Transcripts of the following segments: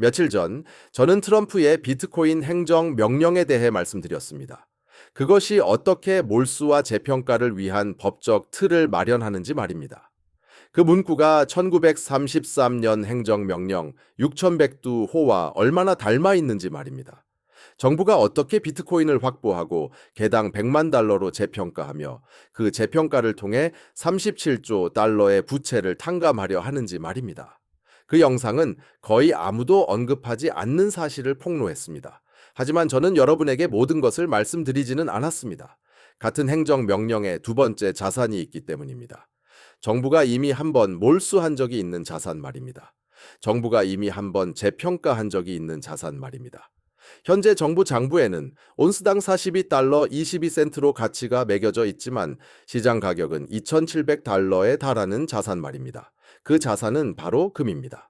며칠 전 저는 트럼프의 비트코인 행정 명령에 대해 말씀드렸습니다. 그것이 어떻게 몰수와 재평가를 위한 법적 틀을 마련하는지 말입니다. 그 문구가 1933년 행정명령 6100두 호와 얼마나 닮아 있는지 말입니다. 정부가 어떻게 비트코인을 확보하고 개당 100만 달러로 재평가하며 그 재평가를 통해 37조 달러의 부채를 탕감하려 하는지 말입니다. 그 영상은 거의 아무도 언급하지 않는 사실을 폭로했습니다. 하지만 저는 여러분에게 모든 것을 말씀드리지는 않았습니다. 같은 행정명령에 두 번째 자산이 있기 때문입니다. 정부가 이미 한 번 몰수한 적이 있는 자산 말입니다. 정부가 이미 한 번 재평가한 적이 있는 자산 말입니다. 현재 정부 장부에는 온스당 42달러 22센트로 가치가 매겨져 있지만 시장 가격은 2,700달러에 달하는 자산 말입니다. 그 자산은 바로 금입니다.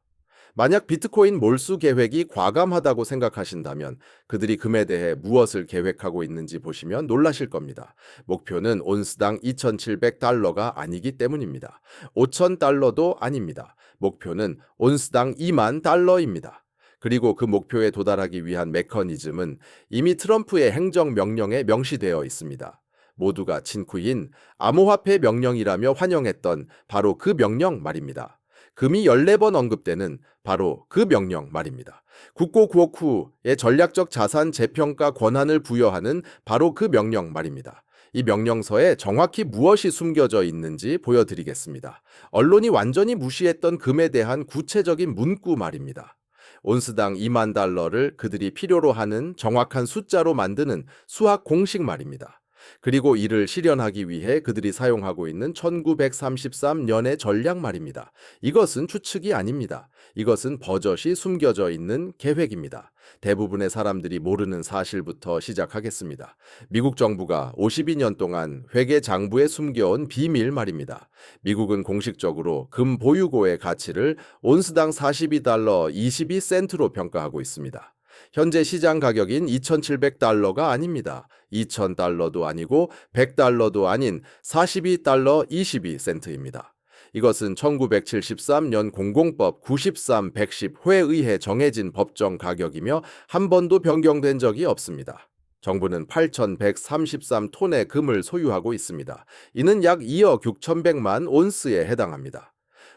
만약 비트코인 몰수 계획이 과감하다고 생각하신다면 그들이 금에 대해 무엇을 계획하고 있는지 보시면 놀라실 겁니다. 목표는 온스당 2,700달러가 아니기 때문입니다. 5,000달러도 아닙니다. 목표는 온스당 2만 달러입니다. 그리고 그 목표에 도달하기 위한 메커니즘은 이미 트럼프의 행정명령에 명시되어 있습니다. 모두가 친구인 암호화폐 명령이라며 환영했던 바로 그 명령 말입니다. 금이 14번 언급되는 바로 그 명령 말입니다. 국고구옥후의 전략적 자산 재평가 권한을 부여하는 바로 그 명령 말입니다. 이 명령서에 정확히 무엇이 숨겨져 있는지 보여드리겠습니다. 언론이 완전히 무시했던 금에 대한 구체적인 문구 말입니다. 온스당 2만 달러를 그들이 필요로 하는 정확한 숫자로 만드는 수학 공식 말입니다. 그리고 이를 실현하기 위해 그들이 사용하고 있는 1933년의 전략 말입니다. 이것은 추측이 아닙니다. 이것은 버젓이 숨겨져 있는 계획입니다. 대부분의 사람들이 모르는 사실부터 시작하겠습니다. 미국 정부가 52년 동안 회계 장부에 숨겨온 비밀 말입니다. 미국은 공식적으로 금 보유고의 가치를 온스당 42달러 22센트로 평가하고 있습니다. 현재 시장 가격인 2,700달러가 아닙니다. 2,000달러도 아니고 100달러도 아닌 42달러 22센트입니다. 이것은 1973년 공공법 93-110회에 의해 정해진 법정 가격이며 한 번도 변경된 적이 없습니다. 정부는 8,133톤의 금을 소유하고 있습니다. 이는 약 2억 6,100만 온스에 해당합니다.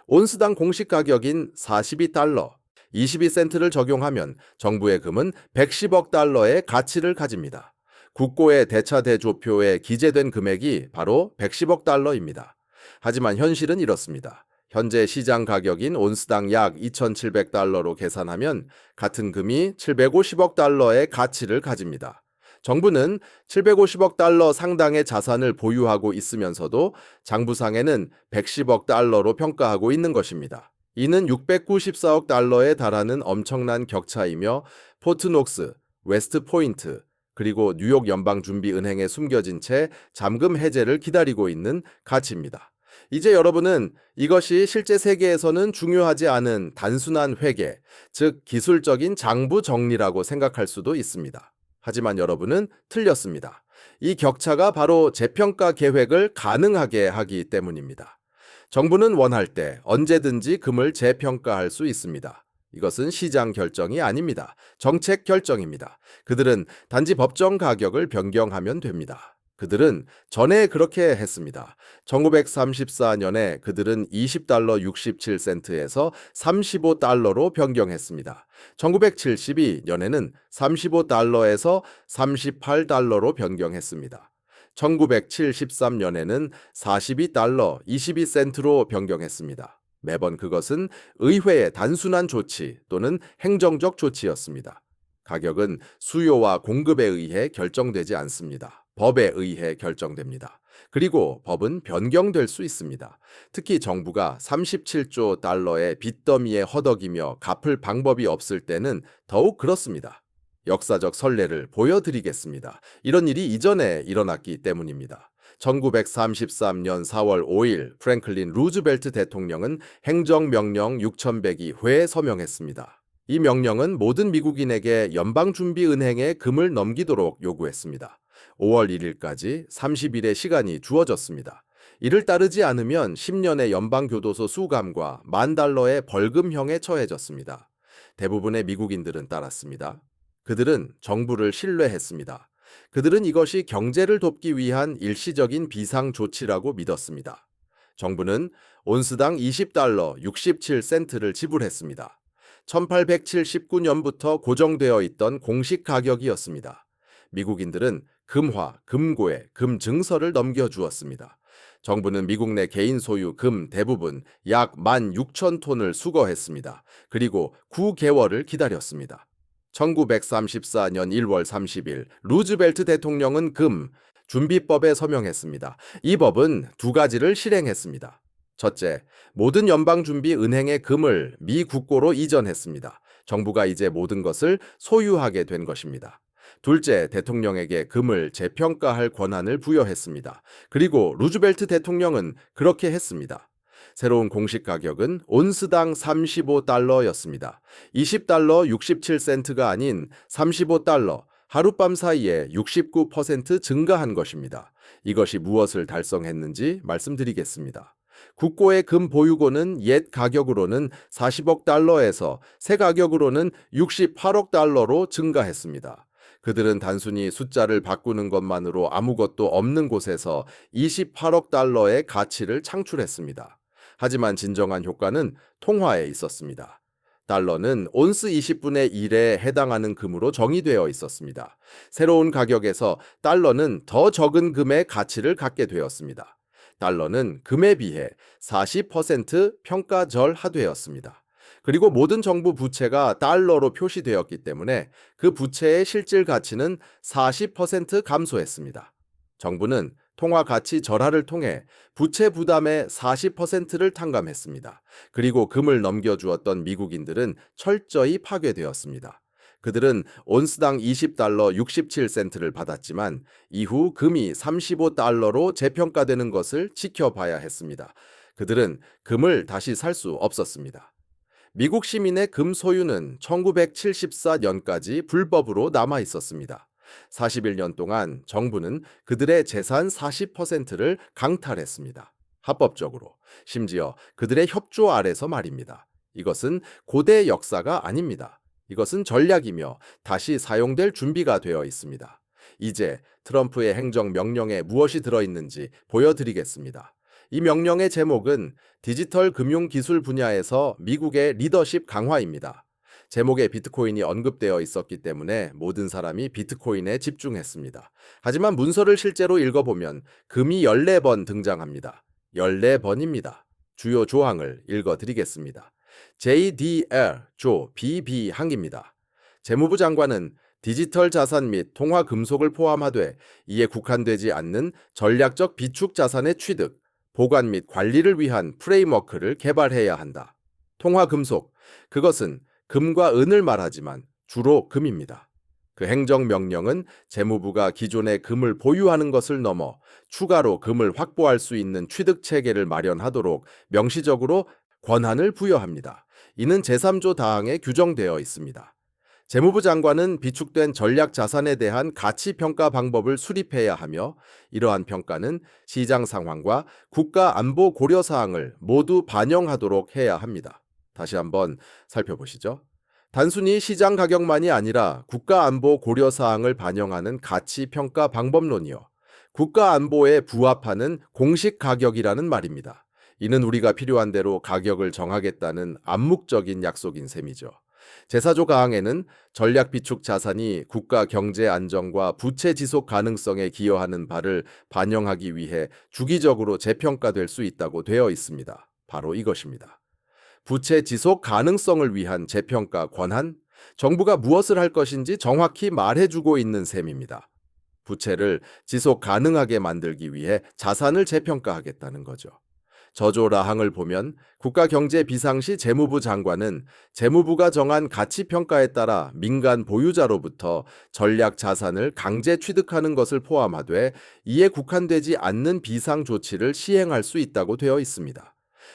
온스당 공식 가격인 42달러, 22센트를 적용하면 정부의 금은 110억 달러의 가치를 가집니다. 국고의 대차대조표에 기재된 금액이 바로 110억 달러입니다. 하지만 현실은 이렇습니다. 현재 시장 가격인 온스당 약 2,700달러로 계산하면 같은 금이 750억 달러의 가치를 가집니다. 정부는 750억 달러 상당의 자산을 보유하고 있으면서도 장부상에는 110억 달러로 평가하고 있는 것입니다. 이는 694억 달러에 달하는 엄청난 격차이며 포트녹스, 웨스트포인트, 그리고 뉴욕 연방준비은행에 숨겨진 채 잠금 해제를 기다리고 있는 가치입니다. 이제 여러분은 이것이 실제 세계에서는 중요하지 않은 단순한 회계, 즉 기술적인 장부 정리라고 생각할 수도 있습니다. 하지만 여러분은 틀렸습니다. 이 격차가 바로 재평가 계획을 가능하게 하기 때문입니다. 정부는 원할 때 언제든지 금을 재평가할 수 있습니다. 이것은 시장 결정이 아닙니다. 정책 결정입니다. 그들은 단지 법정 가격을 변경하면 됩니다. 그들은 전에 그렇게 했습니다. 1934년에 그들은 20달러 67센트에서 35달러로 변경했습니다. 1972년에는 35달러에서 38달러로 변경했습니다. 1973년에는 42달러 22센트로 변경했습니다. 매번 그것은 의회의 단순한 조치 또는 행정적 조치였습니다. 가격은 수요와 공급에 의해 결정되지 않습니다. 법에 의해 결정됩니다. 그리고 법은 변경될 수 있습니다. 특히 정부가 37조 달러의 빚더미에 허덕이며 갚을 방법이 없을 때는 더욱 그렇습니다. 역사적 선례를 보여드리겠습니다. 이런 일이 이전에 일어났기 때문입니다. 1933년 4월 5일 프랭클린 루즈벨트 대통령은 행정명령 6102회에 서명했습니다. 이 명령은 모든 미국인에게 연방준비은행에 금을 넘기도록 요구했습니다. 5월 1일까지 30일의 시간이 주어졌습니다. 이를 따르지 않으면 10년의 연방교도소 수감과 $10,000의 벌금형에 처해졌습니다. 대부분의 미국인들은 따랐습니다. 그들은 정부를 신뢰했습니다. 그들은 이것이 경제를 돕기 위한 일시적인 비상 조치라고 믿었습니다. 정부는 온스당 20달러 67센트를 지불했습니다. 1879년부터 고정되어 있던 공식 가격이었습니다. 미국인들은 금화, 금고에 금 증서를 넘겨주었습니다. 정부는 미국 내 개인 소유 금 대부분 약 16,000톤을 수거했습니다. 그리고 9개월을 기다렸습니다. 1934년 1월 30일 루즈벨트 대통령은 금 준비법에 서명했습니다. 이 법은 두 가지를 실행했습니다. 첫째, 모든 연방준비 은행의 금을 미 국고로 이전했습니다. 정부가 이제 모든 것을 소유하게 된 것입니다. 둘째, 대통령에게 금을 재평가할 권한을 부여했습니다. 그리고 루즈벨트 대통령은 그렇게 했습니다. 새로운 공식 가격은 온스당 35달러였습니다. 20달러 67센트가 아닌 35달러, 하룻밤 사이에 69% 증가한 것입니다. 이것이 무엇을 달성했는지 말씀드리겠습니다. 국고의 금 보유고는 옛 가격으로는 40억 달러에서 새 가격으로는 68억 달러로 증가했습니다. 그들은 단순히 숫자를 바꾸는 것만으로 아무것도 없는 곳에서 28억 달러의 가치를 창출했습니다. 하지만 진정한 효과는 통화에 있었습니다. 달러는 온스 20분의 1에 해당하는 금으로 정의되어 있었습니다. 새로운 가격에서 달러는 더 적은 금의 가치를 갖게 되었습니다. 달러는 금에 비해 40% 평가절하되었습니다. 그리고 모든 정부 부채가 달러로 표시되었기 때문에 그 부채의 실질 가치는 40% 감소했습니다. 정부는 통화 가치 절하를 통해 부채 부담의 40%를 탕감했습니다. 그리고 금을 넘겨주었던 미국인들은 철저히 파괴되었습니다. 그들은 온스당 20달러 67센트를 받았지만 이후 금이 35달러로 재평가되는 것을 지켜봐야 했습니다. 그들은 금을 다시 살 수 없었습니다. 미국 시민의 금 소유는 1974년까지 불법으로 남아 있었습니다. 41년 동안 정부는 그들의 재산 40%를 강탈했습니다. 합법적으로, 심지어 그들의 협조 아래서 말입니다. 이것은 고대 역사가 아닙니다. 이것은 전략이며 다시 사용될 준비가 되어 있습니다. 이제 트럼프의 행정 명령에 무엇이 들어있는지 보여드리겠습니다. 이 명령의 제목은 디지털 금융 기술 분야에서 미국의 리더십 강화입니다. 제목에 비트코인이 언급되어 있었기 때문에 모든 사람이 비트코인에 집중했습니다. 하지만 문서를 실제로 읽어보면 금이 14번 등장합니다. 14번입니다. 주요 조항을 읽어드리겠습니다. JDR, 조, BB 항입니다. 재무부 장관은 디지털 자산 및 통화 금속을 포함하되 이에 국한되지 않는 전략적 비축 자산의 취득, 보관 및 관리를 위한 프레임워크를 개발해야 한다. 통화 금속, 그것은 금과 은을 말하지만 주로 금입니다. 그 행정명령은 재무부가 기존의 금을 보유하는 것을 넘어 추가로 금을 확보할 수 있는 취득체계를 마련하도록 명시적으로 권한을 부여합니다. 이는 제3조 다항에 규정되어 있습니다. 재무부 장관은 비축된 전략 자산에 대한 가치 평가 방법을 수립해야 하며 이러한 평가는 시장 상황과 국가 안보 고려 사항을 모두 반영하도록 해야 합니다. 다시 한번 살펴보시죠. 단순히 시장 가격만이 아니라 국가 안보 고려 사항을 반영하는 가치 평가 방법론이요. 국가 안보에 부합하는 공식 가격이라는 말입니다. 이는 우리가 필요한 대로 가격을 정하겠다는 암묵적인 약속인 셈이죠. 제4조 가항에는 전략 비축 자산이 국가 경제 안정과 부채 지속 가능성에 기여하는 바를 반영하기 위해 주기적으로 재평가될 수 있다고 되어 있습니다. 바로 이것입니다. 부채 지속 가능성을 위한 재평가 권한, 정부가 무엇을 할 것인지 정확히 말해주고 있는 셈입니다. 부채를 지속 가능하게 만들기 위해 자산을 재평가하겠다는 거죠. 저조 라항을 보면 국가경제 비상시 재무부 장관은 재무부가 정한 가치평가에 따라 민간 보유자로부터 전략 자산을 강제 취득하는 것을 포함하되 이에 국한되지 않는 비상 조치를 시행할 수 있다고 되어 있습니다.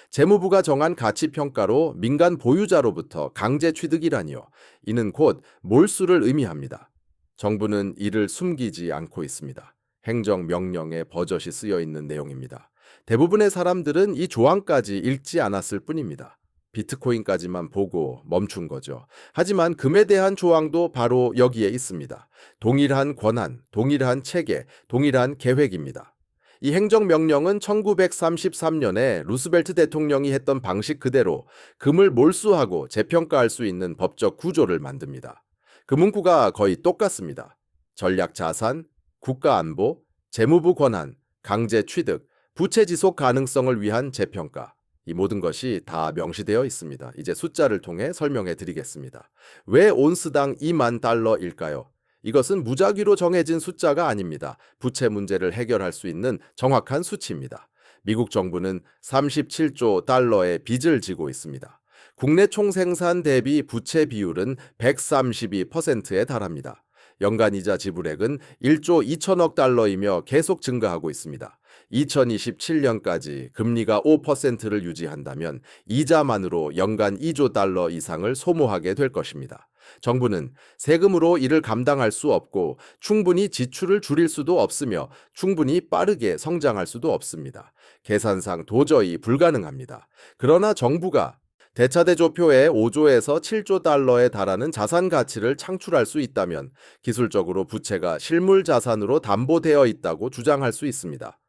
재무부가 정한 가치평가로 민간 보유자로부터 강제 취득이라니요. 이는 곧 몰수를 의미합니다. 정부는 이를 숨기지 않고 있습니다. 행정명령에 버젓이 쓰여 있는 내용입니다. 대부분의 사람들은 이 조항까지 읽지 않았을 뿐입니다. 비트코인까지만 보고 멈춘 거죠. 하지만 금에 대한 조항도 바로 여기에 있습니다. 동일한 권한, 동일한 체계, 동일한 계획입니다. 이 행정명령은 1933년에 루스벨트 대통령이 했던 방식 그대로 금을 몰수하고 재평가할 수 있는 법적 구조를 만듭니다. 그 문구가 거의 똑같습니다. 전략 자산, 국가 안보, 재무부 권한, 강제 취득, 부채 지속 가능성을 위한 재평가. 이 모든 것이 다 명시되어 있습니다. 이제 숫자를 통해 설명해 드리겠습니다. 왜 온스당 2만 달러일까요? 이것은 무작위로 정해진 숫자가 아닙니다. 부채 문제를 해결할 수 있는 정확한 수치입니다. 미국 정부는 37조 달러의 빚을 지고 있습니다. 국내 총생산 대비 부채 비율은 132%에 달합니다. 연간 이자 지불액은 1조 2천억 달러이며 계속 증가하고 있습니다. 2027년까지 금리가 5%를 유지한다면 이자만으로 연간 2조 달러 이상을 소모하게 될 것입니다. 정부는 세금으로 이를 감당할 수 없고 충분히 지출을 줄일 수도 없으며 충분히 빠르게 성장할 수도 없습니다. 계산상 도저히 불가능합니다. 그러나 정부가 대차대조표에 5조에서 7조 달러에 달하는 자산 가치를 창출할 수 있다면 기술적으로 부채가 실물 자산으로 담보되어 있다고 주장할 수 있습니다.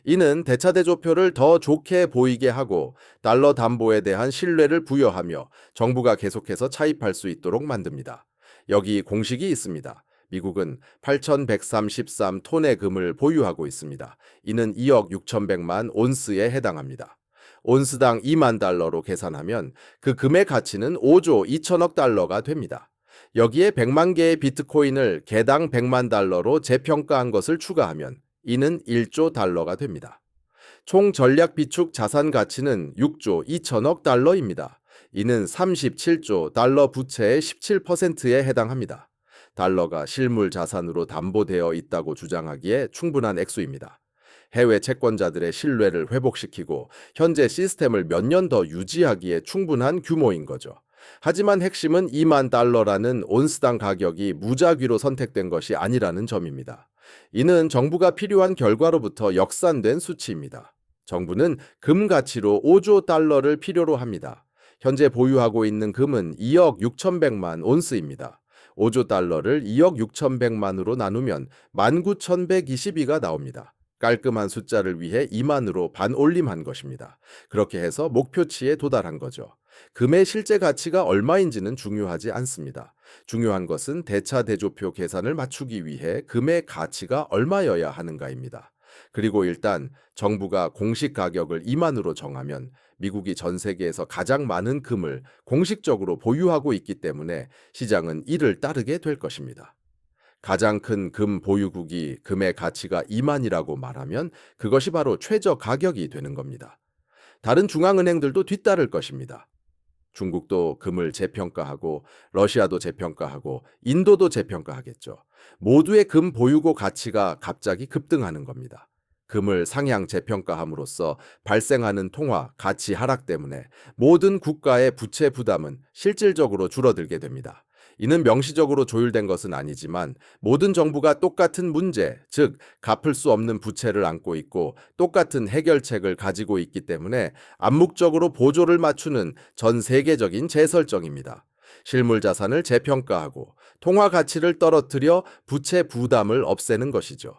이는 대차대조표를 더 좋게 보이게 하고 달러 담보에 대한 신뢰를 부여하며 정부가 계속해서 차입할 수 있도록 만듭니다. 여기 공식이 있습니다. 미국은 8,133톤의 금을 보유하고 있습니다. 이는 2억 6,100만 온스에 해당합니다. 온스당 2만 달러로 계산하면 그 금의 가치는 5조 2천억 달러가 됩니다. 여기에 100만 개의 비트코인을 개당 100만 달러로 재평가한 것을 추가하면 이는 1조 달러가 됩니다. 총 전략 비축 자산 가치는 6조 2천억 달러입니다. 이는 37조 달러 부채의 17%에 해당합니다. 달러가 실물 자산으로 담보되어 있다고 주장하기에 충분한 액수입니다. 해외 채권자들의 신뢰를 회복시키고 현재 시스템을 몇 년 더 유지하기에 충분한 규모인 거죠. 하지만 핵심은 2만 달러라는 온스당 가격이 무작위로 선택된 것이 아니라는 점입니다. 이는 정부가 필요한 결과로부터 역산된 수치입니다. 정부는 금 가치로 5조 달러를 필요로 합니다. 현재 보유하고 있는 금은 2억 6,100만 온스입니다. 5조 달러를 2억 6,100만으로 나누면 19,122가 나옵니다. 깔끔한 숫자를 위해 2만으로 반올림한 것입니다. 그렇게 해서 목표치에 도달한 거죠. 금의 실제 가치가 얼마인지는 중요하지 않습니다. 중요한 것은 대차대조표 계산을 맞추기 위해 금의 가치가 얼마여야 하는가입니다. 그리고 일단 정부가 공식 가격을 2만으로 정하면 미국이 전 세계에서 가장 많은 금을 공식적으로 보유하고 있기 때문에 시장은 이를 따르게 될 것입니다. 가장 큰 금 보유국이 금의 가치가 2만이라고 말하면 그것이 바로 최저 가격이 되는 겁니다. 다른 중앙은행들도 뒤따를 것입니다. 중국도 금을 재평가하고 러시아도 재평가하고 인도도 재평가하겠죠. 모두의 금 보유고 가치가 갑자기 급등하는 겁니다. 금을 상향 재평가함으로써 발생하는 통화, 가치 하락 때문에 모든 국가의 부채 부담은 실질적으로 줄어들게 됩니다. 이는 명시적으로 조율된 것은 아니지만 모든 정부가 똑같은 문제, 즉 갚을 수 없는 부채를 안고 있고 똑같은 해결책을 가지고 있기 때문에 암묵적으로 보조를 맞추는 전 세계적인 재설정입니다. 실물 자산을 재평가하고 통화 가치를 떨어뜨려 부채 부담을 없애는 것이죠.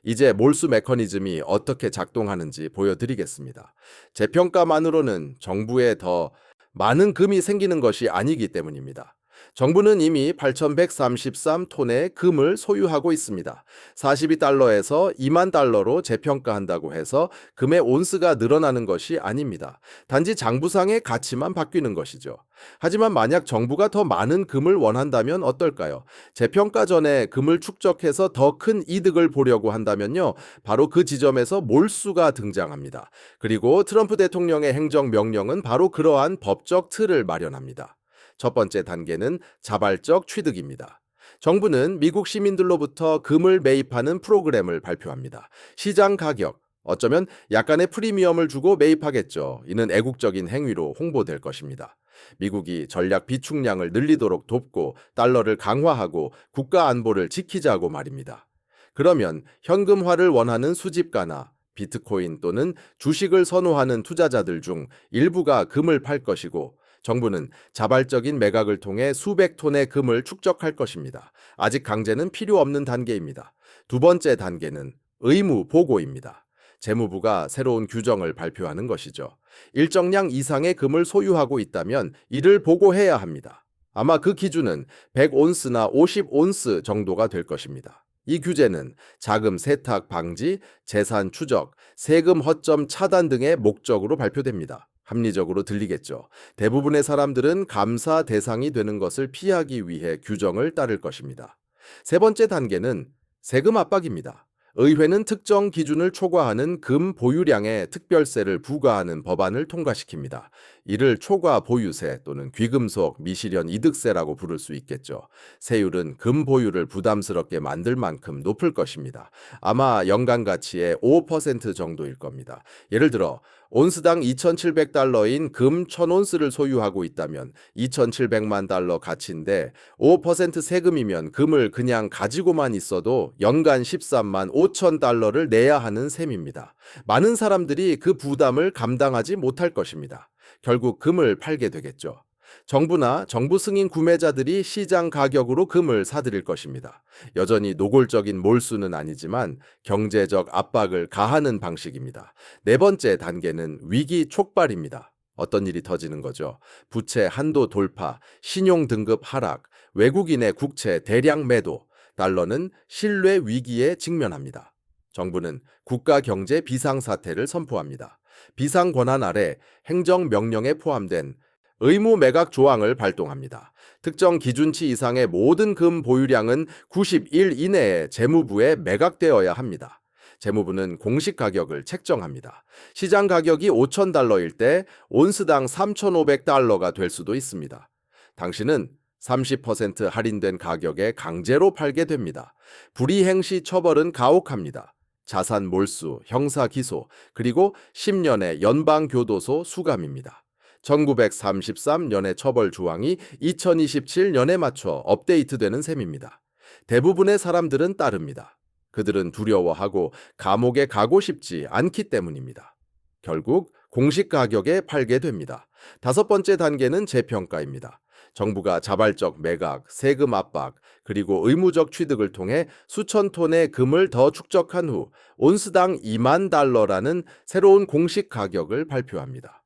이제 몰수 메커니즘이 어떻게 작동하는지 보여드리겠습니다. 재평가만으로는 정부에 더 많은 금이 생기는 것이 아니기 때문입니다. 정부는 이미 8,133톤의 금을 소유하고 있습니다. 42달러에서 2만 달러로 재평가한다고 해서 금의 온스가 늘어나는 것이 아닙니다. 단지 장부상의 가치만 바뀌는 것이죠. 하지만 만약 정부가 더 많은 금을 원한다면 어떨까요? 재평가 전에 금을 축적해서 더 큰 이득을 보려고 한다면요. 바로 그 지점에서 몰수가 등장합니다. 그리고 트럼프 대통령의 행정명령은 바로 그러한 법적 틀을 마련합니다. 첫 번째 단계는 자발적 취득입니다. 정부는 미국 시민들로부터 금을 매입하는 프로그램을 발표합니다. 시장 가격, 어쩌면 약간의 프리미엄을 주고 매입하겠죠. 이는 애국적인 행위로 홍보될 것입니다. 미국이 전략 비축량을 늘리도록 돕고 달러를 강화하고 국가 안보를 지키자고 말입니다. 그러면 현금화를 원하는 수집가나 비트코인 또는 주식을 선호하는 투자자들 중 일부가 금을 팔 것이고 정부는 자발적인 매각을 통해 수백 톤의 금을 축적할 것입니다. 아직 강제는 필요 없는 단계입니다. 두 번째 단계는 의무 보고입니다. 재무부가 새로운 규정을 발표하는 것이죠. 일정량 이상의 금을 소유하고 있다면 이를 보고해야 합니다. 아마 그 기준은 100온스나 50온스 정도가 될 것입니다. 이 규제는 자금 세탁 방지, 재산 추적, 세금 허점 차단 등의 목적으로 발표됩니다. 합리적으로 들리겠죠. 대부분의 사람들은 감사 대상이 되는 것을 피하기 위해 규정을 따를 것입니다. 세 번째 단계는 세금 압박입니다. 의회는 특정 기준을 초과하는 금 보유량에 특별세를 부과하는 법안을 통과시킵니다. 이를 초과 보유세 또는 귀금속 미실현 이득세라고 부를 수 있겠죠. 세율은 금 보유를 부담스럽게 만들 만큼 높을 것입니다. 아마 연간 가치의 5% 정도일 겁니다. 예를 들어 온스당 2,700달러인 금 1,000온스를 소유하고 있다면 2,700만 달러 가치인데 5% 세금이면 금을 그냥 가지고만 있어도 연간 13만 5천 달러를 내야 하는 셈입니다. 많은 사람들이 그 부담을 감당하지 못할 것입니다. 결국 금을 팔게 되겠죠. 정부나 정부 승인 구매자들이 시장 가격으로 금을 사들일 것입니다. 여전히 노골적인 몰수는 아니지만 경제적 압박을 가하는 방식입니다. 네 번째 단계는 위기 촉발입니다. 어떤 일이 터지는 거죠? 부채 한도 돌파, 신용 등급 하락, 외국인의 국채 대량 매도, 달러는 신뢰 위기에 직면합니다. 정부는 국가 경제 비상사태를 선포합니다. 비상 권한 아래 행정 명령에 포함된 의무 매각 조항을 발동합니다. 특정 기준치 이상의 모든 금 보유량은 90일 이내에 재무부에 매각되어야 합니다. 재무부는 공식 가격을 책정합니다. 시장 가격이 5,000달러일 때 온스당 3,500달러가 될 수도 있습니다. 당신은 30% 할인된 가격에 강제로 팔게 됩니다. 불이행 시 처벌은 가혹합니다. 자산 몰수, 형사 기소, 그리고 10년의 연방교도소 수감입니다. 1933년의 처벌 조항이 2027년에 맞춰 업데이트되는 셈입니다. 대부분의 사람들은 따릅니다. 그들은 두려워하고 감옥에 가고 싶지 않기 때문입니다. 결국 공식 가격에 팔게 됩니다. 다섯 번째 단계는 재평가입니다. 정부가 자발적 매각, 세금 압박, 그리고 의무적 취득을 통해 수천 톤의 금을 더 축적한 후 온스당 2만 달러라는 새로운 공식 가격을 발표합니다.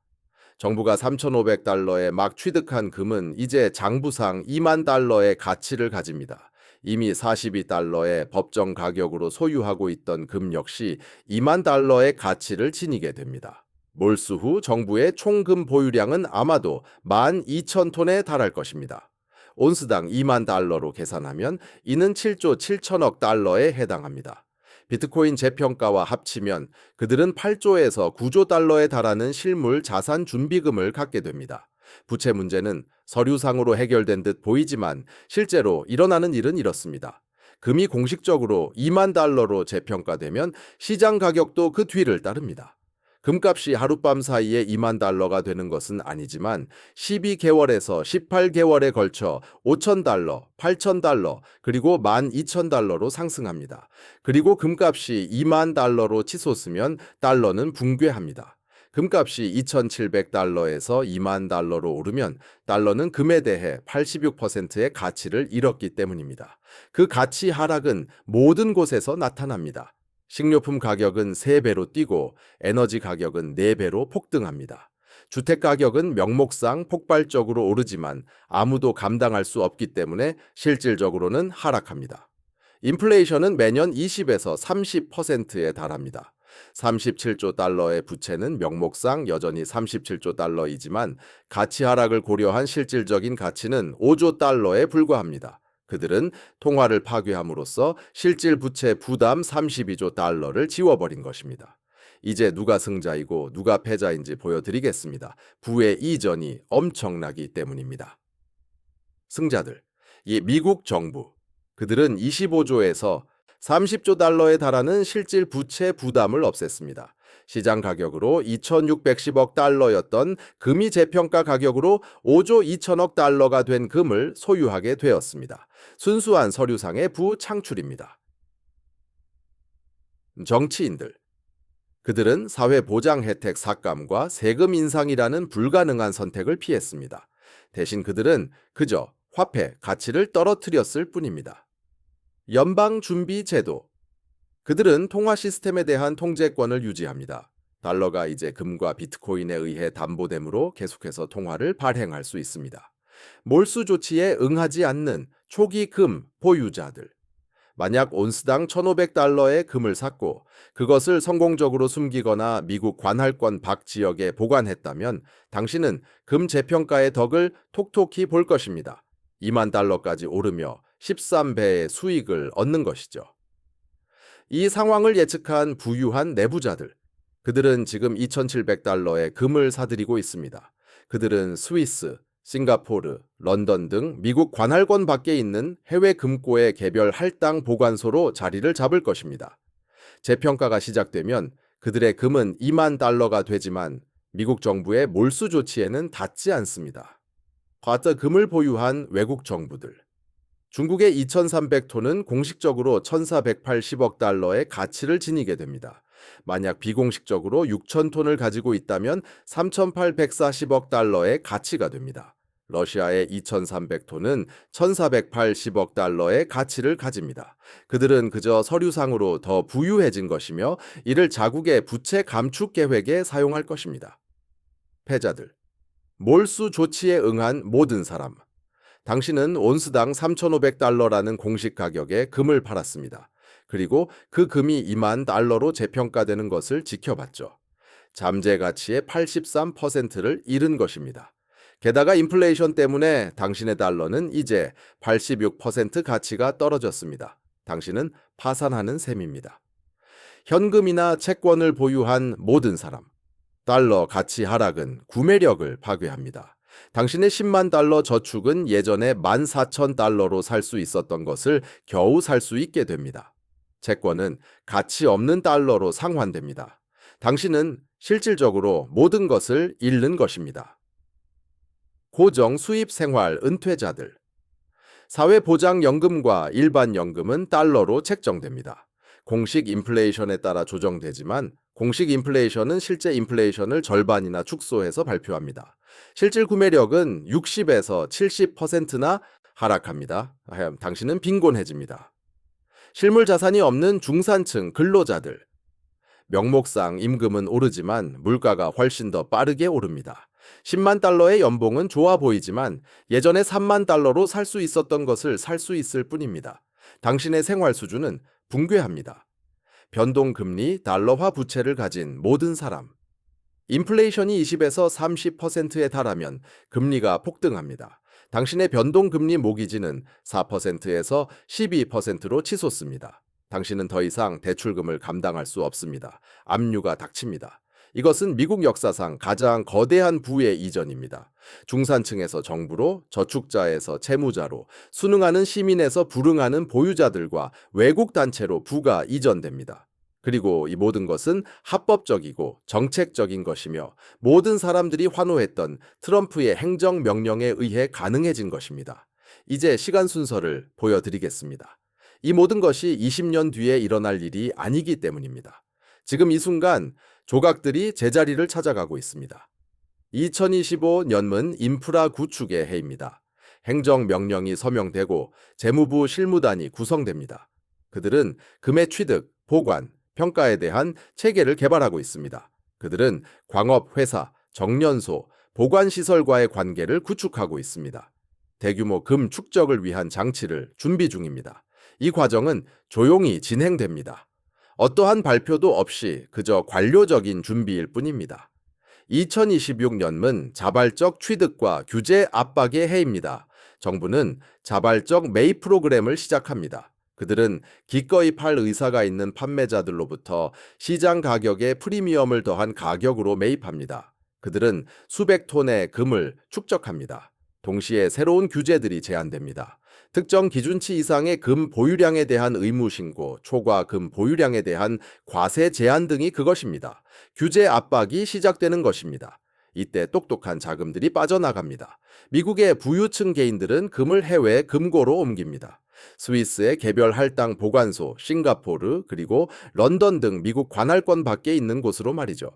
정부가 3,500달러에 막 취득한 금은 이제 장부상 2만 달러의 가치를 가집니다. 이미 42달러의 법정 가격으로 소유하고 있던 금 역시 2만 달러의 가치를 지니게 됩니다. 몰수 후 정부의 총금 보유량은 아마도 12,000톤에 달할 것입니다. 온스당 2만 달러로 계산하면 이는 7조 7천억 달러에 해당합니다. 비트코인 재평가와 합치면 그들은 8조에서 9조 달러에 달하는 실물 자산 준비금을 갖게 됩니다. 부채 문제는 서류상으로 해결된 듯 보이지만 실제로 일어나는 일은 이렇습니다. 금이 공식적으로 2만 달러로 재평가되면 시장 가격도 그 뒤를 따릅니다. 금값이 하룻밤 사이에 2만 달러가 되는 것은 아니지만 12개월에서 18개월에 걸쳐 5,000달러, 8,000달러, 그리고 12,000달러로 상승합니다. 그리고 금값이 2만 달러로 치솟으면 달러는 붕괴합니다. 금값이 2,700달러에서 2만 달러로 오르면 달러는 금에 대해 86%의 가치를 잃었기 때문입니다. 그 가치 하락은 모든 곳에서 나타납니다. 식료품 가격은 3배로 뛰고 에너지 가격은 4배로 폭등합니다. 주택 가격은 명목상 폭발적으로 오르지만 아무도 감당할 수 없기 때문에 실질적으로는 하락합니다. 인플레이션은 매년 20에서 30%에 달합니다. 37조 달러의 부채는 명목상 여전히 37조 달러이지만 가치 하락을 고려한 실질적인 가치는 5조 달러에 불과합니다. 그들은 통화를 파괴함으로써 실질 부채 부담 32조 달러를 지워버린 것입니다. 이제 누가 승자이고 누가 패자인지 보여드리겠습니다. 부의 이전이 엄청나기 때문입니다. 승자들, 이 미국 정부. 그들은 25조에서 30조 달러에 달하는 실질 부채 부담을 없앴습니다. 시장 가격으로 2,610억 달러였던 금이 재평가 가격으로 5조 2천억 달러가 된 금을 소유하게 되었습니다. 순수한 서류상의 부창출입니다. 정치인들. 그들은 사회보장 혜택 삭감과 세금 인상이라는 불가능한 선택을 피했습니다. 대신 그들은 그저 화폐 가치를 떨어뜨렸을 뿐입니다. 연방준비제도. 그들은 통화 시스템에 대한 통제권을 유지합니다. 달러가 이제 금과 비트코인에 의해 담보됨으로 계속해서 통화를 발행할 수 있습니다. 몰수 조치에 응하지 않는 초기 금 보유자들. 만약 온스당 1,500달러의 금을 샀고 그것을 성공적으로 숨기거나 미국 관할권 밖 지역에 보관했다면 당신은 금 재평가의 덕을 톡톡히 볼 것입니다. 2만 달러까지 오르며 13배의 수익을 얻는 것이죠. 이 상황을 예측한 부유한 내부자들. 그들은 지금 2,700달러의 금을 사들이고 있습니다. 그들은 스위스, 싱가포르, 런던 등 미국 관할권 밖에 있는 해외 금고의 개별 할당 보관소로 자리를 잡을 것입니다. 재평가가 시작되면 그들의 금은 2만 달러가 되지만 미국 정부의 몰수 조치에는 닿지 않습니다. 과터 금을 보유한 외국 정부들. 중국의 2,300톤은 공식적으로 1,480억 달러의 가치를 지니게 됩니다. 만약 비공식적으로 6,000톤을 가지고 있다면 3,840억 달러의 가치가 됩니다. 러시아의 2,300톤은 1,480억 달러의 가치를 가집니다. 그들은 그저 서류상으로 더 부유해진 것이며 이를 자국의 부채 감축 계획에 사용할 것입니다. 패자들. 몰수 조치에 응한 모든 사람. 당신은 온스당 3,500달러라는 공식 가격에 금을 팔았습니다. 그리고 그 금이 2만 달러로 재평가되는 것을 지켜봤죠. 잠재 가치의 83%를 잃은 것입니다. 게다가 인플레이션 때문에 당신의 달러는 이제 86% 가치가 떨어졌습니다. 당신은 파산하는 셈입니다. 현금이나 채권을 보유한 모든 사람. 달러 가치 하락은 구매력을 파괴합니다. 당신의 10만 달러 저축은 예전에 14,000달러로 살 수 있었던 것을 겨우 살 수 있게 됩니다. 채권은 가치 없는 달러로 상환됩니다. 당신은 실질적으로 모든 것을 잃는 것입니다. 고정 수입 생활 은퇴자들. 사회보장연금과 일반연금은 달러로 책정됩니다. 공식 인플레이션에 따라 조정되지만 공식 인플레이션은 실제 인플레이션을 절반이나 축소해서 발표합니다. 실질 구매력은 60에서 70%나 하락합니다. 하여 당신은 빈곤해집니다. 실물 자산이 없는 중산층 근로자들. 명목상 임금은 오르지만 물가가 훨씬 더 빠르게 오릅니다. 10만 달러의 연봉은 좋아 보이지만 예전에 3만 달러로 살 수 있었던 것을 살 수 있을 뿐입니다. 당신의 생활 수준은 붕괴합니다. 변동금리 달러화 부채를 가진 모든 사람. 인플레이션이 20에서 30%에 달하면 금리가 폭등합니다. 당신의 변동금리 모기지는 4%에서 12%로 치솟습니다. 당신은 더 이상 대출금을 감당할 수 없습니다. 압류가 닥칩니다. 이것은 미국 역사상 가장 거대한 부의 이전입니다. 중산층에서 정부로, 저축자에서 채무자로, 순응하는 시민에서 불응하는 보유자들과 외국 단체로 부가 이전됩니다. 그리고 이 모든 것은 합법적이고 정책적인 것이며 모든 사람들이 환호했던 트럼프의 행정명령에 의해 가능해진 것입니다. 이제 시간 순서를 보여드리겠습니다. 이 모든 것이 20년 뒤에 일어날 일이 아니기 때문입니다. 지금 이 순간 조각들이 제자리를 찾아가고 있습니다. 2025년은 인프라 구축의 해입니다. 행정명령이 서명되고 재무부 실무단이 구성됩니다. 그들은 금의 취득, 보관, 평가에 대한 체계를 개발하고 있습니다. 그들은 광업회사, 정련소, 보관시설과의 관계를 구축하고 있습니다. 대규모 금 축적을 위한 장치를 준비 중입니다. 이 과정은 조용히 진행됩니다. 어떠한 발표도 없이 그저 관료적인 준비일 뿐입니다. 2026년은 자발적 취득과 규제 압박의 해입니다. 정부는 자발적 매입 프로그램을 시작합니다. 그들은 기꺼이 팔 의사가 있는 판매자들로부터 시장 가격에 프리미엄을 더한 가격으로 매입합니다. 그들은 수백 톤의 금을 축적합니다. 동시에 새로운 규제들이 제한됩니다. 특정 기준치 이상의 금 보유량에 대한 의무 신고, 초과 금 보유량에 대한 과세 제한 등이 그것입니다. 규제 압박이 시작되는 것입니다. 이때 똑똑한 자금들이 빠져나갑니다. 미국의 부유층 개인들은 금을 해외 금고로 옮깁니다. 스위스의 개별 할당 보관소, 싱가포르, 그리고 런던 등 미국 관할권 밖에 있는 곳으로 말이죠.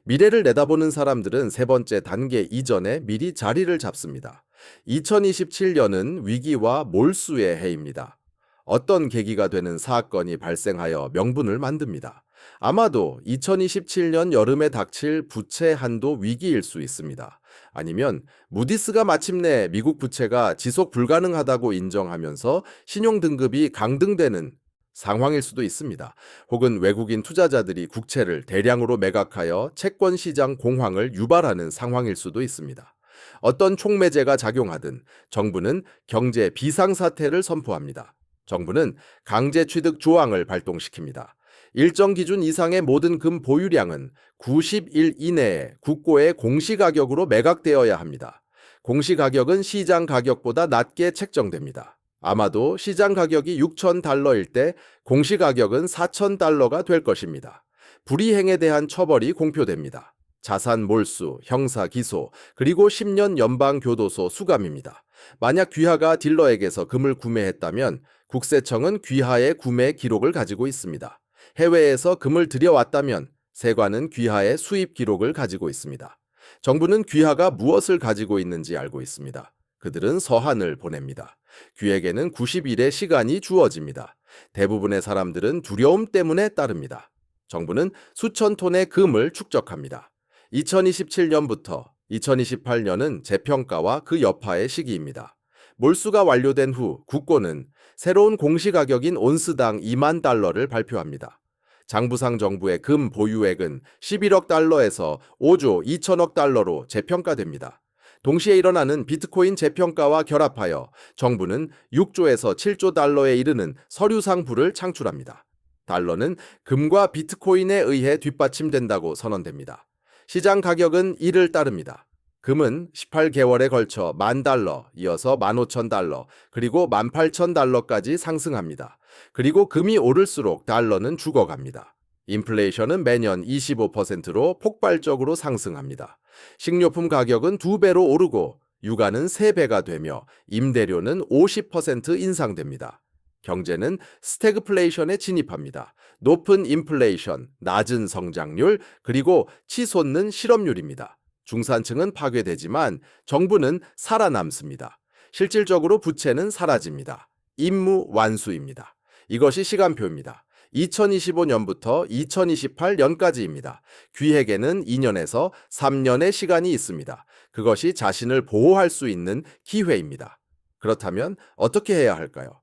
미래를 내다보는 사람들은 세 번째 단계 이전에 미리 자리를 잡습니다. 2027년은 위기와 몰수의 해입니다. 어떤 계기가 되는 사건이 발생하여 명분을 만듭니다. 아마도 2027년 여름에 닥칠 부채 한도 위기일 수 있습니다. 아니면 무디스가 마침내 미국 부채가 지속 불가능하다고 인정하면서 신용등급이 강등되는 상황일 수도 있습니다. 혹은 외국인 투자자들이 국채를 대량으로 매각하여 채권 시장 공황을 유발하는 상황일 수도 있습니다. 어떤 촉매제가 작용하든 정부는 경제 비상사태를 선포합니다. 정부는 강제 취득 조항을 발동시킵니다. 일정 기준 이상의 모든 금 보유량은 90일 이내에 국고의 공시가격으로 매각되어야 합니다. 공시가격은 시장 가격보다 낮게 책정됩니다. 아마도 시장 가격이 6,000달러일 때 공시가격은 4,000달러가 될 것입니다. 불이행에 대한 처벌이 공표됩니다. 자산 몰수, 형사 기소, 그리고 10년 연방교도소 수감입니다. 만약 귀하가 딜러에게서 금을 구매했다면 국세청은 귀하의 구매 기록을 가지고 있습니다. 해외에서 금을 들여왔다면 세관은 귀하의 수입 기록을 가지고 있습니다. 정부는 귀하가 무엇을 가지고 있는지 알고 있습니다. 그들은 서한을 보냅니다. 귀에게는 90일의 시간이 주어집니다. 대부분의 사람들은 두려움 때문에 따릅니다. 정부는 수천 톤의 금을 축적합니다. 2027년부터 2028년은 재평가와 그 여파의 시기입니다. 몰수가 완료된 후 국고는 새로운 공시가격인 온스당 2만 달러를 발표합니다. 장부상 정부의 금 보유액은 11억 달러에서 5조 2천억 달러로 재평가됩니다. 동시에 일어나는 비트코인 재평가와 결합하여 정부는 6조에서 7조 달러에 이르는 서류상부를 창출합니다. 달러는 금과 비트코인에 의해 뒷받침된다고 선언됩니다. 시장 가격은 이를 따릅니다. 금은 18개월에 걸쳐 10,000달러, 이어서 15,000달러, 그리고 18,000달러까지 상승합니다. 그리고 금이 오를수록 달러는 죽어갑니다. 인플레이션은 매년 25%로 폭발적으로 상승합니다. 식료품 가격은 2배로 오르고 유가는 3배가 되며 임대료는 50% 인상됩니다. 경제는 스태그플레이션에 진입합니다. 높은 인플레이션, 낮은 성장률, 그리고 치솟는 실업률입니다. 중산층은 파괴되지만 정부는 살아남습니다. 실질적으로 부채는 사라집니다. 임무 완수입니다. 이것이 시간표입니다. 2025년부터 2028년까지입니다. 귀에게는 2년에서 3년의 시간이 있습니다. 그것이 자신을 보호할 수 있는 기회입니다. 그렇다면 어떻게 해야 할까요?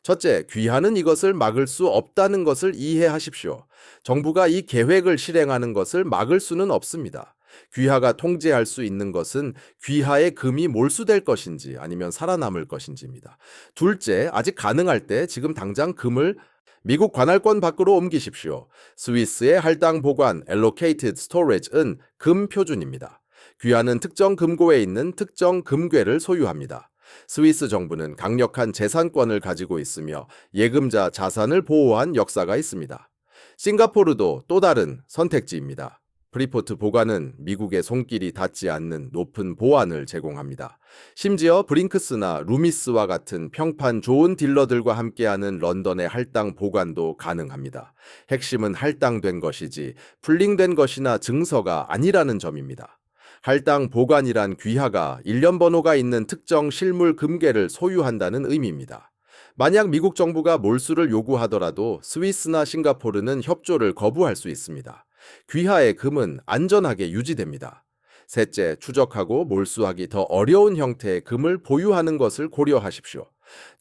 첫째, 귀하는 이것을 막을 수 없다는 것을 이해하십시오. 정부가 이 계획을 실행하는 것을 막을 수는 없습니다. 귀하가 통제할 수 있는 것은 귀하의 금이 몰수될 것인지 아니면 살아남을 것인지입니다. 둘째, 아직 가능할 때 지금 당장 금을 미국 관할권 밖으로 옮기십시오. 스위스의 할당 보관 Allocated Storage은 금 표준입니다. 귀하는 특정 금고에 있는 특정 금괴를 소유합니다. 스위스 정부는 강력한 재산권을 가지고 있으며 예금자 자산을 보호한 역사가 있습니다. 싱가포르도 또 다른 선택지입니다. 프리포트 보관은 미국의 손길이 닿지 않는 높은 보안을 제공합니다. 심지어 브링크스나 루미스와 같은 평판 좋은 딜러들과 함께하는 런던의 할당 보관도 가능합니다. 핵심은 할당된 것이지 풀링된 것이나 증서가 아니라는 점입니다. 할당 보관이란 귀하가 일련 번호가 있는 특정 실물 금괴를 소유한다는 의미입니다. 만약 미국 정부가 몰수를 요구하더라도 스위스나 싱가포르는 협조를 거부할 수 있습니다. 귀하의 금은 안전하게 유지됩니다. 셋째, 추적하고 몰수하기 더 어려운 형태의 금을 보유하는 것을 고려하십시오.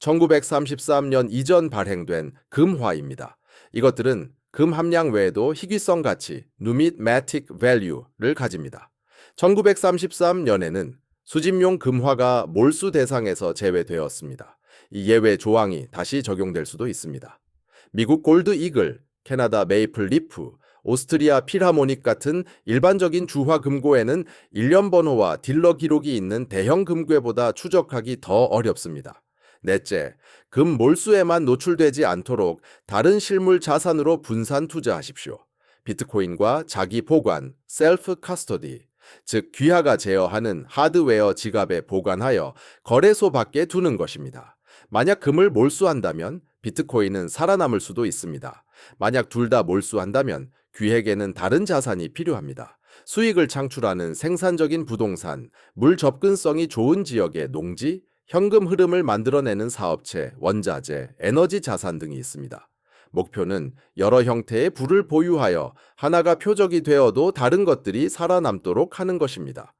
1933년 이전 발행된 금화입니다. 이것들은 금 함량 외에도 희귀성 가치, numismatic value를 가집니다. 1933년에는 수집용 금화가 몰수 대상에서 제외되었습니다. 이 예외 조항이 다시 적용될 수도 있습니다. 미국 골드 이글, 캐나다 메이플 리프, 오스트리아 필하모닉 같은 일반적인 주화 금고에는 일련 번호와 딜러 기록이 있는 대형 금괴보다 추적하기 더 어렵습니다. 넷째, 금 몰수에만 노출되지 않도록 다른 실물 자산으로 분산 투자하십시오. 비트코인과 자기 보관, 셀프 커스터디, 즉 귀하가 제어하는 하드웨어 지갑에 보관하여 거래소 밖에 두는 것입니다. 만약 금을 몰수한다면 비트코인은 살아남을 수도 있습니다. 만약 둘 다 몰수한다면 귀에게는 다른 자산이 필요합니다. 수익을 창출하는 생산적인 부동산, 물 접근성이 좋은 지역의 농지, 현금 흐름을 만들어내는 사업체, 원자재, 에너지 자산 등이 있습니다. 목표는 여러 형태의 부를 보유하여 하나가 표적이 되어도 다른 것들이 살아남도록 하는 것입니다.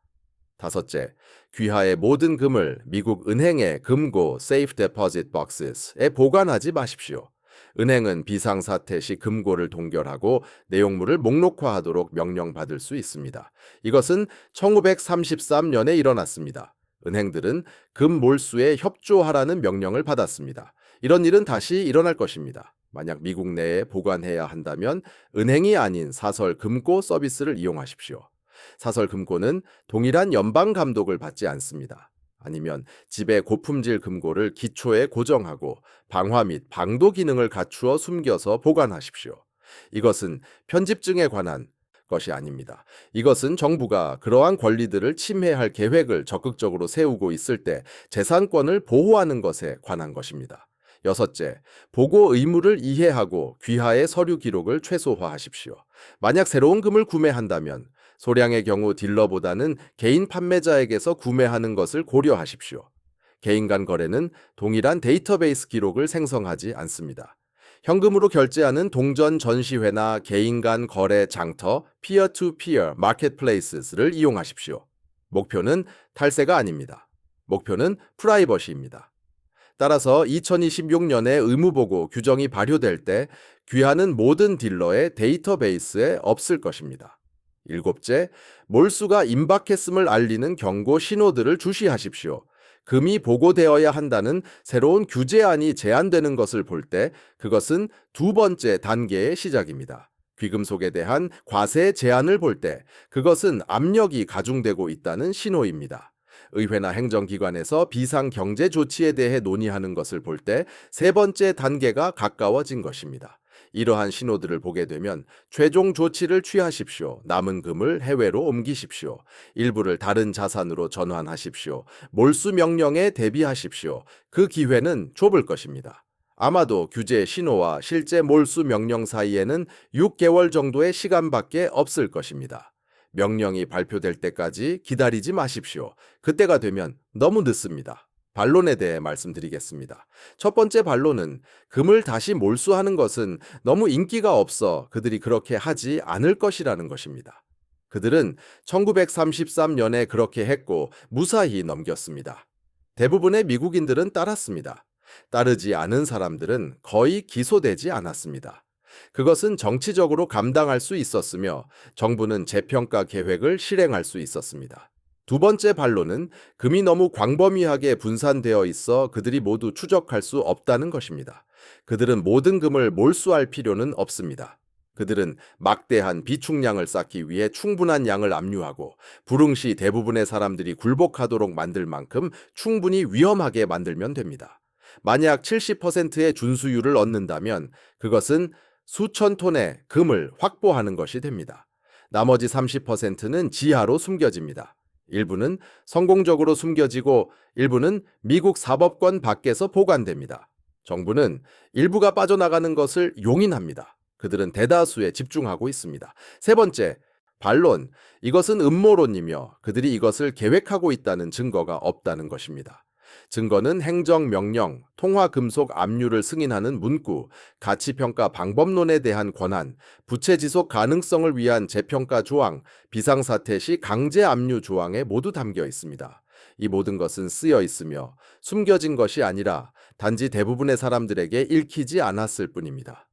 다섯째, 귀하의 모든 금을 미국 은행의 금고 Safe Deposit Boxes에 보관하지 마십시오. 은행은 비상사태 시 금고를 동결하고 내용물을 목록화하도록 명령받을 수 있습니다. 이것은 1933년에 일어났습니다. 은행들은 금 몰수에 협조하라는 명령을 받았습니다. 이런 일은 다시 일어날 것입니다. 만약 미국 내에 보관해야 한다면 은행이 아닌 사설 금고 서비스를 이용하십시오. 사설 금고는 동일한 연방 감독을 받지 않습니다. 아니면 집의 고품질 금고를 기초에 고정하고 방화 및 방도 기능을 갖추어 숨겨서 보관하십시오. 이것은 편집증에 관한 것이 아닙니다. 이것은 정부가 그러한 권리들을 침해할 계획을 적극적으로 세우고 있을 때 재산권을 보호하는 것에 관한 것입니다. 여섯째, 보고 의무를 이해하고 귀하의 서류 기록을 최소화하십시오. 만약 새로운 금을 구매한다면 소량의 경우 딜러보다는 개인 판매자에게서 구매하는 것을 고려하십시오. 개인 간 거래는 동일한 데이터베이스 기록을 생성하지 않습니다. 현금으로 결제하는 동전 전시회나 개인 간 거래 장터, 피어-투-피어 마켓플레이스를 이용하십시오. 목표는 탈세가 아닙니다. 목표는 프라이버시입니다. 따라서 2026년에 의무보고 규정이 발효될 때 귀하는 모든 딜러의 데이터베이스에 없을 것입니다. 일곱째, 몰수가 임박했음을 알리는 경고 신호들을 주시하십시오. 금이 보고되어야 한다는 새로운 규제안이 제안되는 것을 볼 때 그것은 두 번째 단계의 시작입니다. 귀금속에 대한 과세 제한을 볼 때 그것은 압력이 가중되고 있다는 신호입니다. 의회나 행정기관에서 비상경제 조치에 대해 논의하는 것을 볼 때 세 번째 단계가 가까워진 것입니다. 이러한 신호들을 보게 되면 최종 조치를 취하십시오. 남은 금을 해외로 옮기십시오. 일부를 다른 자산으로 전환하십시오. 몰수 명령에 대비하십시오. 그 기회는 좁을 것입니다. 아마도 규제 신호와 실제 몰수 명령 사이에는 6개월 정도의 시간밖에 없을 것입니다. 명령이 발표될 때까지 기다리지 마십시오. 그때가 되면 너무 늦습니다. 반론에 대해 말씀드리겠습니다. 첫 번째 반론은 금을 다시 몰수하는 것은 너무 인기가 없어 그들이 그렇게 하지 않을 것이라는 것입니다. 그들은 1933년에 그렇게 했고 무사히 넘겼습니다. 대부분의 미국인들은 따랐습니다. 따르지 않은 사람들은 거의 기소되지 않았습니다. 그것은 정치적으로 감당할 수 있었으며 정부는 재평가 계획을 실행할 수 있었습니다. 두 번째 반론은 금이 너무 광범위하게 분산되어 있어 그들이 모두 추적할 수 없다는 것입니다. 그들은 모든 금을 몰수할 필요는 없습니다. 그들은 막대한 비축량을 쌓기 위해 충분한 양을 압류하고 불응 시 대부분의 사람들이 굴복하도록 만들 만큼 충분히 위험하게 만들면 됩니다. 만약 70%의 준수율을 얻는다면 그것은 수천 톤의 금을 확보하는 것이 됩니다. 나머지 30%는 지하로 숨겨집니다. 일부는 성공적으로 숨겨지고 일부는 미국 사법권 밖에서 보관됩니다. 정부는 일부가 빠져나가는 것을 용인합니다. 그들은 대다수에 집중하고 있습니다. 세 번째, 반론. 이것은 음모론이며 그들이 이것을 계획하고 있다는 증거가 없다는 것입니다. 증거는 행정명령, 통화금속 압류를 승인하는 문구, 가치평가 방법론에 대한 권한, 부채 지속 가능성을 위한 재평가 조항, 비상사태 시 강제 압류 조항에 모두 담겨 있습니다. 이 모든 것은 쓰여 있으며 숨겨진 것이 아니라 단지 대부분의 사람들에게 읽히지 않았을 뿐입니다.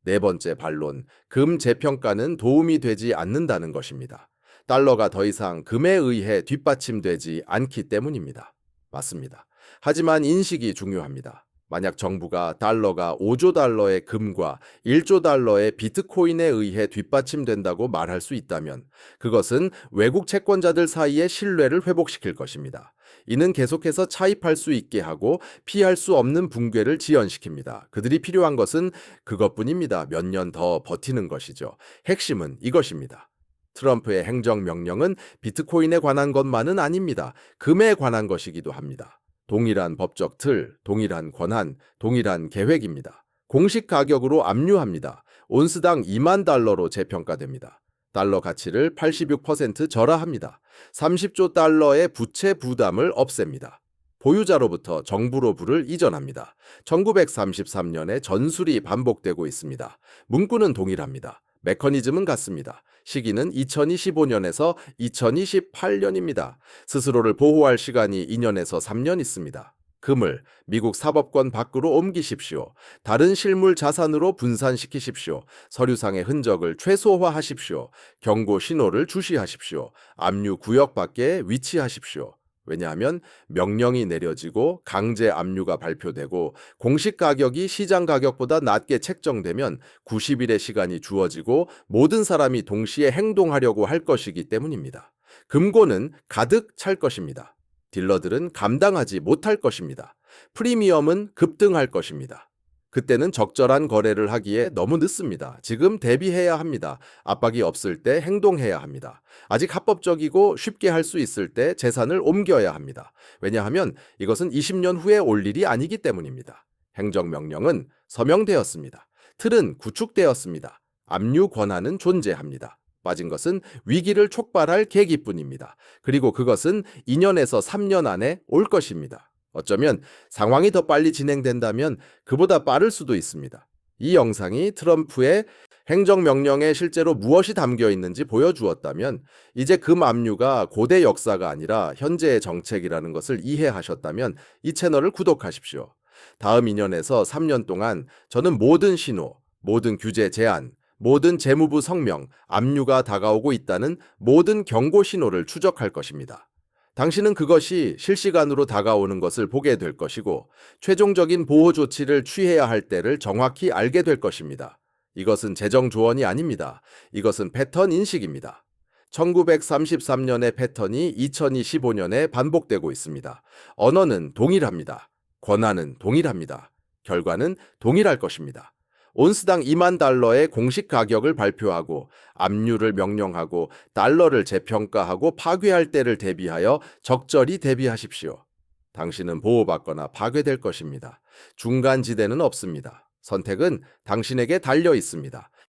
네 번째 반론, 금 재평가는 도움이 되지 않는다는 것입니다. 달러가 더 이상 금에 의해 뒷받침되지 않기 때문입니다. 맞습니다. 하지만 인식이 중요합니다. 만약 정부가 달러가 5조 달러의 금과 1조 달러의 비트코인에 의해 뒷받침된다고 말할 수 있다면 그것은 외국 채권자들 사이의 신뢰를 회복시킬 것입니다. 이는 계속해서 차입할 수 있게 하고 피할 수 없는 붕괴를 지연시킵니다. 그들이 필요한 것은 그것뿐입니다. 몇 년 더 버티는 것이죠. 핵심은 이것입니다. 트럼프의 행정명령은 비트코인에 관한 것만은 아닙니다. 금에 관한 것이기도 합니다. 동일한 법적 틀, 동일한 권한, 동일한 계획입니다. 공식 가격으로 압류합니다. 온스당 2만 달러로 재평가됩니다. 달러 가치를 86% 절하합니다. 30조 달러의 부채 부담을 없앱니다. 보유자로부터 정부로 부를 이전합니다. 1933년에 전술이 반복되고 있습니다. 문구는 동일합니다. 메커니즘은 같습니다. 시기는 2025년에서 2028년입니다. 스스로를 보호할 시간이 2년에서 3년 있습니다. 금을 미국 사법권 밖으로 옮기십시오. 다른 실물 자산으로 분산시키십시오. 서류상의 흔적을 최소화하십시오. 경고 신호를 주시하십시오. 압류 구역 밖에 위치하십시오. 왜냐하면 명령이 내려지고 강제 압류가 발표되고 공식 가격이 시장 가격보다 낮게 책정되면 90일의 시간이 주어지고 모든 사람이 동시에 행동하려고 할 것이기 때문입니다. 금고는 가득 찰 것입니다. 딜러들은 감당하지 못할 것입니다. 프리미엄은 급등할 것입니다. 그때는 적절한 거래를 하기에 너무 늦습니다. 지금 대비해야 합니다. 압박이 없을 때 행동해야 합니다. 아직 합법적이고 쉽게 할 수 있을 때 재산을 옮겨야 합니다. 왜냐하면 이것은 20년 후에 올 일이 아니기 때문입니다. 행정명령은 서명되었습니다. 틀은 구축되었습니다. 압류 권한은 존재합니다. 빠진 것은 위기를 촉발할 계기뿐입니다. 그리고 그것은 2년에서 3년 안에 올 것입니다. 어쩌면 상황이 더 빨리 진행된다면 그보다 빠를 수도 있습니다. 이 영상이 트럼프의 행정명령에 실제로 무엇이 담겨 있는지 보여주었다면 이제 금 압류가 고대 역사가 아니라 현재의 정책이라는 것을 이해하셨다면 이 채널을 구독하십시오. 다음 2년에서 3년 동안 저는 모든 신호, 모든 규제 제한, 모든 재무부 성명, 압류가 다가오고 있다는 모든 경고 신호를 추적할 것입니다. 당신은 그것이 실시간으로 다가오는 것을 보게 될 것이고 최종적인 보호 조치를 취해야 할 때를 정확히 알게 될 것입니다. 이것은 재정 조언이 아닙니다. 이것은 패턴 인식입니다. 1933년의 패턴이 2025년에 반복되고 있습니다. 언어는 동일합니다. 권한은 동일합니다. 결과는 동일할 것입니다. 온스당 2만 달러의 공식 가격을 발표하고 압류를 명령하고 달러를 재평가하고 파괴할 때를 대비하여 적절히 대비하십시오. 당신은 보호받거나 파괴될 것입니다. 중간 지대는 없습니다. 선택은 당신에게 달려 있습니다.